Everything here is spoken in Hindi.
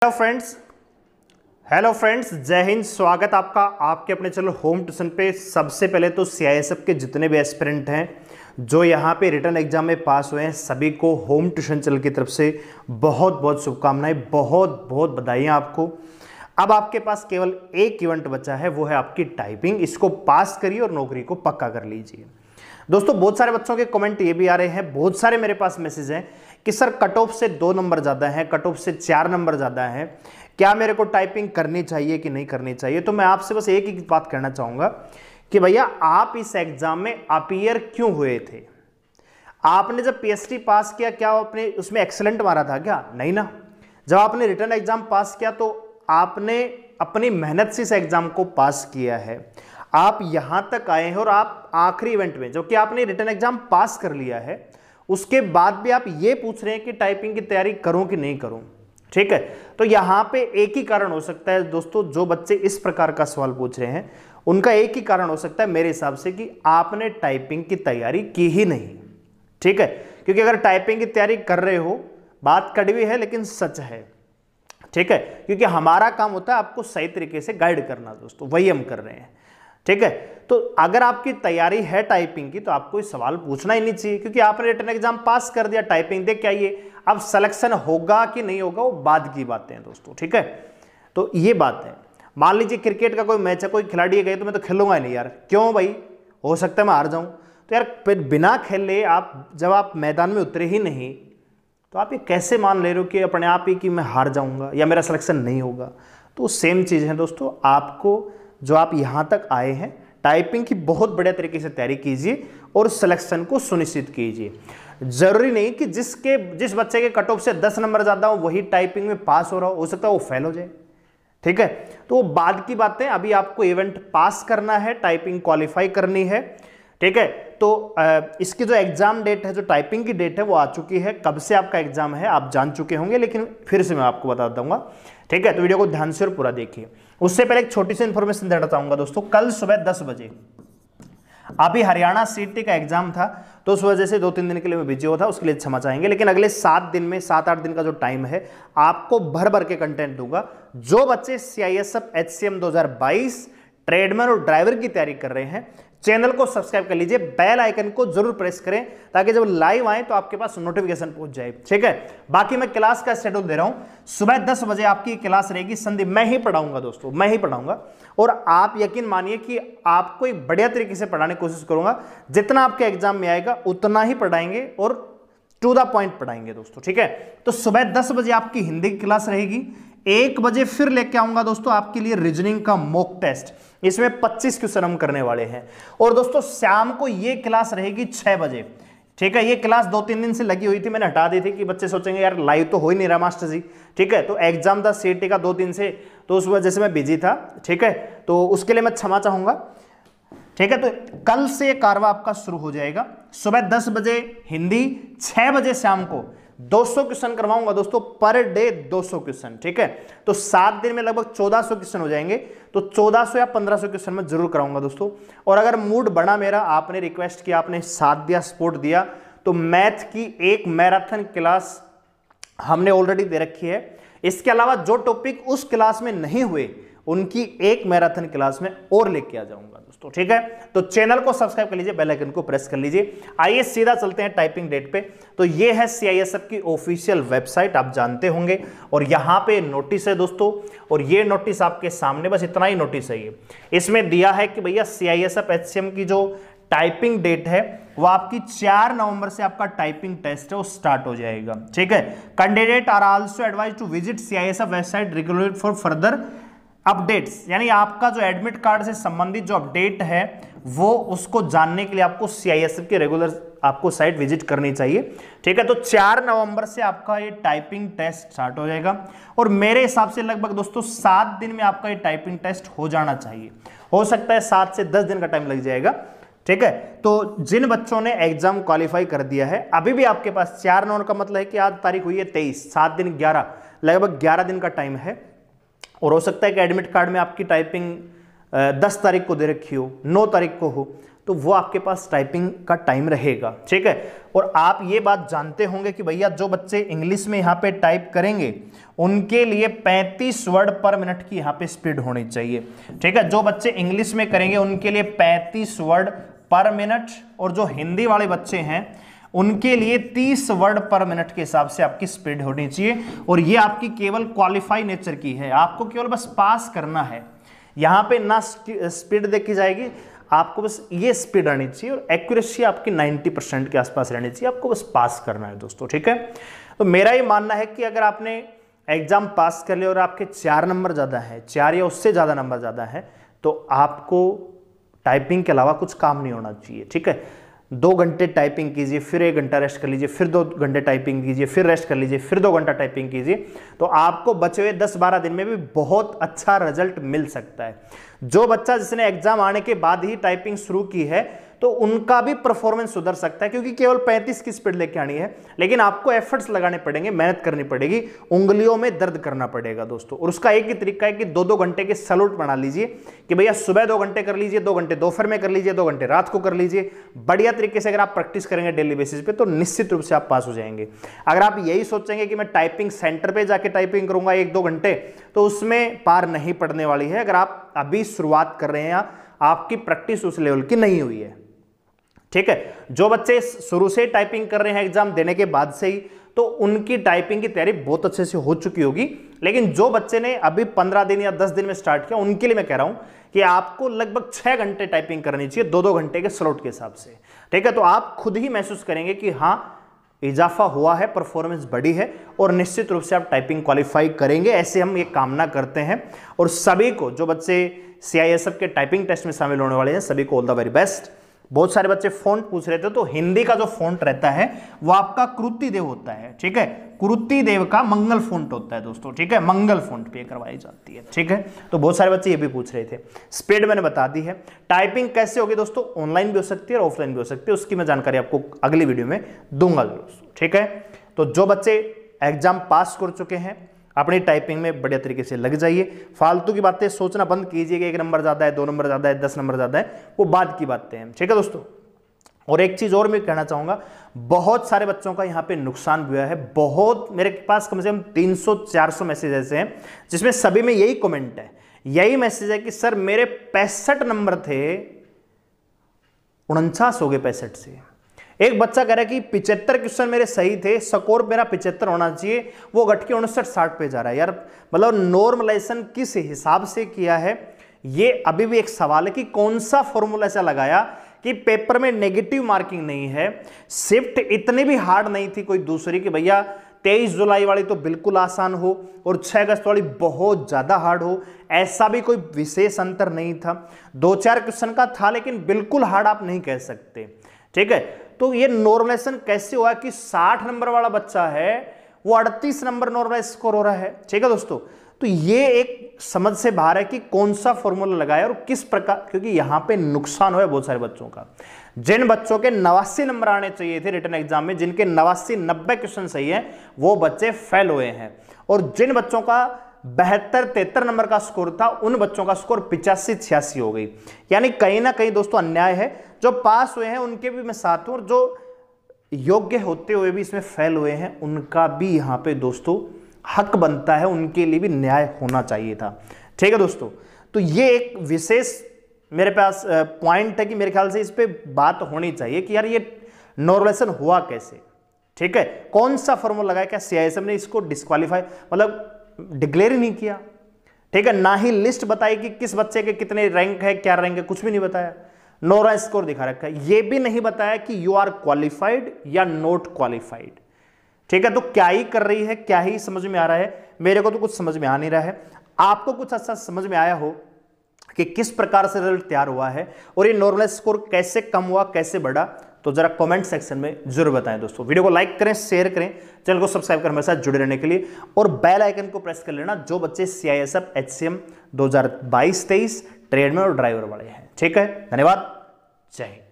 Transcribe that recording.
हेलो फ्रेंड्स, जय हिंद। स्वागत आपका आपके अपने चैनल होम ट्यूशन पे। सबसे पहले तो सीआईएसएफ के जितने भी एस्पिरेंट हैं जो यहाँ पे रिटर्न एग्जाम में पास हुए हैं, सभी को होम ट्यूशन चैनल की तरफ से बहुत बहुत शुभकामनाएं, बहुत बहुत बधाइयाँ आपको। अब आपके पास केवल एक इवेंट बचा है, वो है आपकी टाइपिंग। इसको पास करिए और नौकरी को पक्का कर लीजिए। दोस्तों, बहुत सारे बच्चों के कमेंट ये भी आ रहे हैं, बहुत सारे मेरे पास मैसेज हैं कि सर कट ऑफ से 2 नंबर ज़्यादा हैं, कट ऑफ से 4 नंबर ज़्यादा हैं, क्या मेरे को टाइपिंग करनी चाहिए कि नहीं करनी चाहिए। तो मैं आपसे बस एक ही बात कहना चाहूँगा कि भैया आप इस एग्जाम में अपीयर क्यों हुए थे? आपने जब पीएचडी पास किया, क्या आपने उसमें एक्सेलेंट मारा था क्या? नहीं ना। जब आपने रिटर्न एग्जाम पास किया तो आपने अपनी मेहनत से इस एग्जाम को पास किया है। आप यहां तक आए हैं और आप आखिरी इवेंट में, जो कि आपने रिटर्न एग्जाम पास कर लिया है, उसके बाद भी आप ये पूछ रहे हैं कि टाइपिंग की तैयारी करूं कि नहीं करूं। ठीक है, तो यहां पे एक ही कारण हो सकता है दोस्तों, जो बच्चे इस प्रकार का सवाल पूछ रहे हैं उनका एक ही कारण हो सकता है मेरे हिसाब से कि आपने टाइपिंग की तैयारी की ही नहीं। ठीक है, क्योंकि अगर टाइपिंग की तैयारी कर रहे हो, बात कड़वी है लेकिन सच है। ठीक है, क्योंकि हमारा काम होता है आपको सही तरीके से गाइड करना दोस्तों, वही हम कर रहे हैं। ठीक है, तो अगर आपकी तैयारी है टाइपिंग की तो आपको इस सवाल पूछना ही नहीं चाहिए, क्योंकि आपने रिटन एग्जाम पास कर दिया, टाइपिंग देख के आइए। अब सिलेक्शन होगा कि नहीं होगा वो बाद की बातें हैं दोस्तों। ठीक है, तो ये बात है। मान लीजिए क्रिकेट का कोई मैच है, कोई खिलाड़ी गए तो मैं तो खेलूंगा नहीं यार, क्यों भाई, हो सकता है मैं हार जाऊं। तो यार बिना खेले आप जब आप मैदान में उतरे ही नहीं तो आप ये कैसे मान ले रहे हो कि अपने आप ही कि मैं हार जाऊंगा या मेरा सिलेक्शन नहीं होगा। तो सेम चीज़ है दोस्तों, आपको जो आप यहाँ तक आए हैं, टाइपिंग की बहुत बढ़िया तरीके से तैयारी कीजिए और सिलेक्शन को सुनिश्चित कीजिए। जरूरी नहीं कि जिस बच्चे के कट ऑफ से 10 नंबर ज़्यादा हो वही टाइपिंग में पास हो सकता है वो फेल हो जाए। ठीक है, तो बाद की बातें, अभी आपको इवेंट पास करना है, टाइपिंग क्वालिफाई करनी है। ठीक है, तो इसकी जो एग्जाम डेट है, जो टाइपिंग की डेट है वो आ चुकी है। कब से आपका एग्जाम है आप जान चुके होंगे, लेकिन फिर से मैं आपको बता दूंगा। ठीक है, तो वीडियो को ध्यान से और पूरा देखिए। उससे पहले एक छोटी सी इंफॉर्मेशन देना चाहूंगा दोस्तों, कल सुबह 10 बजे अभी हरियाणा सीटी का एग्जाम था, तो उस वजह से 2-3 दिन के लिए मैं बिजी हुआ था, उसके लिए क्षमा चाहेंगे। लेकिन अगले 7 दिन में, 7-8 दिन का जो टाइम है, आपको भर भर के कंटेंट दूंगा। जो बच्चे सीआईएसएफ एचसीएम 2022 ट्रेडमैन और ड्राइवर की तैयारी कर रहे हैं, चैनल को सब्सक्राइब कर लीजिए, बेल आइकन को जरूर प्रेस करें ताकि जब लाइव आए तो आपके पास नोटिफिकेशन पहुंच जाए। ठीक है, बाकी मैं क्लास का शेड्यूल दे रहा हूं, सुबह 10 बजे आपकी क्लास रहेगी। संदीप मैं ही पढ़ाऊंगा दोस्तों, मैं ही पढ़ाऊंगा, और आप यकीन मानिए कि आपको एक बढ़िया तरीके से पढ़ाने की कोशिश करूंगा। जितना आपके एग्जाम में आएगा उतना ही पढ़ाएंगे और टू द पॉइंट पढ़ाएंगे दोस्तों। ठीक है, तो सुबह 10 बजे आपकी हिंदी की क्लास रहेगी। 1 बजे फिर लेके आऊंगा दोस्तों आपके लिए रीजनिंग का मॉक टेस्ट, इसमें 25 क्वेश्चन हम करने वाले हैं। और दोस्तों शाम को ये क्लास रहेगी 6 बजे। ठीक है, ये क्लास 2-3 दिन से लगी हुई थी, मैंने हटा दी थी कि बच्चे सोचेंगे यार लाइव तो हो ही नहीं रहा मास्टर जी। ठीक है, तो एग्जाम था सीटी का 2 दिन से, तो उस वजह से मैं बिजी था। ठीक है, तो उसके लिए मैं क्षमा चाहूंगा। ठीक है, तो कल से कारवा आपका शुरू हो जाएगा। सुबह 10 बजे हिंदी, 6 बजे शाम को 200 क्वेश्चन करवाऊंगा दोस्तों, पर डे 200 क्वेश्चन। ठीक है, तो 7 दिन में लगभग 1400 क्वेश्चन हो जाएंगे, तो 1400 या 1500 क्वेश्चन मैं जरूर कराऊंगा दोस्तों। और अगर मूड बना मेरा, आपने रिक्वेस्ट किया, आपने साथ दिया, सपोर्ट दिया, तो मैथ की एक मैराथन क्लास हमने ऑलरेडी दे रखी है। इसके अलावा जो टॉपिक उस क्लास में नहीं हुए उनकी एक मैराथन क्लास में और लेके आ जाऊंगा दोस्तों। ठीक है, तो चैनल को सब्सक्राइब कर लीजिए, बेल आइकन को प्रेस कर लीजिए। आइए सीधा चलते हैं टाइपिंग डेट पे। तो ये है सीआईएसएफ की ऑफिशियल वेबसाइट, आप जानते होंगे, और यहां पे नोटिस है दोस्तों, और ये नोटिस आपके सामने, बस इतना ही नोटिस है। ये इसमें दिया है कि भैया सीआईएसएफ एचसीएम की जो टाइपिंग डेट है वो आपकी 4 नवंबर से आपका टाइपिंग टेस्ट है वो स्टार्ट हो जाएगा। ठीक है, candidate are also advised to visit CISF website regularly for further updates, यानी आपका जो एडमिट कार्ड से संबंधित जो अपडेट है वो उसको जानने के लिए आपको सीआईएसएफ के रेगुलर आपको साइट विजिट करनी चाहिए। ठीक है, तो 4 नवंबर से आपका ये टाइपिंग टेस्ट स्टार्ट हो जाएगा, और मेरे हिसाब से लगभग दोस्तों 7 दिन में आपका ये टाइपिंग टेस्ट हो जाना चाहिए। हो सकता है 7 से 10 दिन का टाइम लग जाएगा। ठीक है, तो जिन बच्चों ने एग्जाम क्वालिफाई कर दिया है, अभी भी आपके पास 4 नवंबर का मतलब है कि आज तारीख हुई है 23, 7 दिन 11, लगभग 11 दिन का टाइम है। और हो सकता है कि एडमिट कार्ड में आपकी टाइपिंग 10 तारीख को दे रखी हो, 9 तारीख को हो, तो वो आपके पास टाइपिंग का टाइम रहेगा, ठीक है। और आप ये बात जानते होंगे कि भैया जो बच्चे इंग्लिश में यहाँ पे टाइप करेंगे उनके लिए 35 वर्ड पर मिनट की यहाँ पे स्पीड होनी चाहिए, ठीक है। जो बच्चे इंग्लिश में करेंगे उनके लिए 35 वर्ड पर मिनट, और जो हिंदी वाले बच्चे हैं उनके लिए 30 वर्ड पर मिनट के हिसाब से आपकी स्पीड होनी चाहिए। और ये आपकी केवल क्वालिफाई नेचर की है, आपको केवल बस पास करना है। यहाँ पे ना स्पीड देखी जाएगी, आपको बस ये स्पीड आनी चाहिए और एक्यूरेसी आपकी 90% के आसपास रहनी चाहिए, आपको बस पास करना है दोस्तों, ठीक है। तो मेरा ये मानना है कि अगर आपने एग्जाम पास कर लिया और आपके 4 नंबर ज़्यादा है, 4 या उससे ज़्यादा नंबर ज़्यादा है, तो आपको टाइपिंग के अलावा कुछ काम नहीं होना चाहिए, ठीक है। 2 घंटे टाइपिंग कीजिए, फिर 1 घंटा रेस्ट कर लीजिए, फिर 2 घंटे टाइपिंग कीजिए, फिर रेस्ट कर लीजिए, फिर 2 घंटा टाइपिंग कीजिए, तो आपको बचे हुए 10-12 दिन में भी बहुत अच्छा रिजल्ट मिल सकता है। जो बच्चा जिसने एग्जाम आने के बाद ही टाइपिंग शुरू की है तो उनका भी परफॉर्मेंस सुधर सकता है, क्योंकि केवल 35 की स्पीड लेके आनी है, लेकिन आपको एफर्ट्स लगाने पड़ेंगे, मेहनत करनी पड़ेगी, उंगलियों में दर्द करना पड़ेगा दोस्तों। और उसका एक ही तरीका है कि 2-2 घंटे के सैल्यूट बना लीजिए कि भैया सुबह 2 घंटे कर लीजिए, 2 घंटे दोपहर में कर लीजिए, 2 घंटे रात को कर लीजिए। बढ़िया तरीके से अगर आप प्रैक्टिस करेंगे डेली बेसिस पे तो निश्चित रूप से आप पास हो जाएंगे। अगर आप यही सोचेंगे कि मैं टाइपिंग सेंटर पे जाके टाइपिंग करूंगा 1-2 घंटे, तो उसमें पार नहीं पड़ने वाली है। अगर आप अभी शुरुआत कर रहे हैं, आपकी प्रैक्टिस उस लेवल की नहीं हुई है, ठीक है। जो बच्चे शुरू से टाइपिंग कर रहे हैं एग्जाम देने के बाद से ही, तो उनकी टाइपिंग की तैयारी बहुत अच्छे से हो चुकी होगी। लेकिन जो बच्चे ने अभी 15 दिन या 10 दिन में स्टार्ट किया, उनके लिए मैं कह रहा हूं कि आपको लगभग 6 घंटे टाइपिंग करनी चाहिए, 2-2 घंटे के स्लॉट के हिसाब से, ठीक है। तो आप खुद ही महसूस करेंगे कि हाँ इजाफा हुआ है, परफॉर्मेंस बढ़ी है, और निश्चित रूप से आप टाइपिंग क्वालिफाई करेंगे, ऐसे हम ये कामना करते हैं। और सभी को, जो बच्चे CISF के टाइपिंग टेस्ट में शामिल होने वाले हैं, सभी को ऑल द वेरी बेस्ट। बहुत सारे बच्चे फॉन्ट पूछ रहे थे, तो हिंदी का जो फॉन्ट रहता है वो आपका कुरुतिदेव होता है, ठीक है। कुरुतिदेव का मंगल फॉन्ट होता है दोस्तों, ठीक है, मंगल फॉन्ट पे करवाई जाती है, ठीक है। तो बहुत सारे बच्चे ये भी पूछ रहे थे। स्पीड मैंने बता दी है। टाइपिंग कैसे होगी दोस्तों, ऑनलाइन भी हो सकती है और ऑफलाइन भी हो सकती है, उसकी मैं जानकारी आपको अगली वीडियो में दूंगा दोस्तों, ठीक है। तो जो बच्चे एग्जाम पास कर चुके हैं, अपनी टाइपिंग में बढ़िया तरीके से लग जाइए। फालतू की बातें सोचना बंद कीजिए कि 1 नंबर ज्यादा है, 2 नंबर ज्यादा है, 10 नंबर ज्यादा है, वो बाद की बातें हैं, ठीक है दोस्तों। और एक चीज और मैं कहना चाहूंगा, बहुत सारे बच्चों का यहाँ पे नुकसान भी हुआ है। बहुत, मेरे पास कम से कम 300-400 मैसेज ऐसे हैं जिसमें सभी में यही कमेंट है, यही मैसेज है कि सर मेरे 65 नंबर थे, 49 हो गए 65 से। एक बच्चा कह रहा है कि 75 क्वेश्चन मेरे सही थे, स्कोर मेरा 75 होना चाहिए, वो घट के 59-60 पे जा रहा है। यार मतलब नॉर्मलाइजेशन किस हिसाब से किया है, ये अभी भी एक सवाल है कि कौन सा फॉर्मूला ऐसा लगाया कि पेपर में नेगेटिव मार्किंग नहीं है। शिफ्ट इतनी भी हार्ड नहीं थी कोई दूसरी कि भैया 23 जुलाई वाली तो बिल्कुल आसान हो और 6 अगस्त वाली बहुत ज्यादा हार्ड हो, ऐसा भी कोई विशेष अंतर नहीं था। 2-4 क्वेश्चन का था, लेकिन बिल्कुल हार्ड आप नहीं कह सकते, ठीक है। तो ये नॉर्मलाइजेशन कैसे हुआ कि 60 नंबर वाला बच्चा है वो 38 नंबर नॉर्मलाइज स्कोर हो रहा है, ठीक है दोस्तों। तो ये एक समझ से बाहर है कि कौन सा फॉर्मूला लगाया और किस प्रकार, क्योंकि यहां पे नुकसान हुआ है बहुत सारे बच्चों का। जिन बच्चों के 89 नंबर आने चाहिए थे रिटन एग्जाम में, जिनके 89-90 क्वेश्चन सही है, वो बच्चे फेल हुए हैं। और जिन बच्चों का 72-73 नंबर का स्कोर था, उन बच्चों का स्कोर 85-86 हो गई। यानी कहीं ना कहीं दोस्तों अन्याय है। जो पास हुए हैं उनके भी मैं साथ हूं, और जो योग्य होते हुए भी इसमें फेल हुए हैं उनका भी यहां पे दोस्तों हक बनता है, उनके लिए भी न्याय होना चाहिए था, ठीक है दोस्तों। तो ये एक विशेष मेरे पास पॉइंट है कि मेरे ख्याल से इस पे बात होनी चाहिए कि यार ये नॉर्मलाइजेशन हुआ कैसे, ठीक है। कौन सा फॉर्मूला लगाया, क्या CISF ने इसको डिस्क्वालीफाई मतलब डिक्लेयर ही नहीं किया, ठीक है। ना ही लिस्ट बताई कि किस बच्चे के कितने रैंक है, क्या रैंक है, कुछ भी नहीं बताया। नॉर्मल स्कोर दिखा रखा है, ये भी नहीं बताया कि यू आर क्वालिफाइड या नॉट क्वालिफाइड, ठीक है। तो क्या ही कर रही है, क्या ही समझ में आ रहा है, मेरे को तो कुछ समझ में आ नहीं रहा है। आपको कुछ अच्छा समझ में आया हो कि किस प्रकार से रिजल्ट तैयार हुआ है और ये नॉर्मल स्कोर कैसे कम हुआ, कैसे बढ़ा, तो जरा कमेंट सेक्शन में जरूर बताएं दोस्तों। वीडियो को लाइक करें, शेयर करें, चैनल को सब्सक्राइब कर मेरे साथ जुड़े रहने के लिए, और बेल आइकन को प्रेस कर लेना जो बच्चे CISF HCM 2022-23 ट्रेडमैन और ड्राइवर वाले हैं, ठीक है। धन्यवाद, जय हिंद।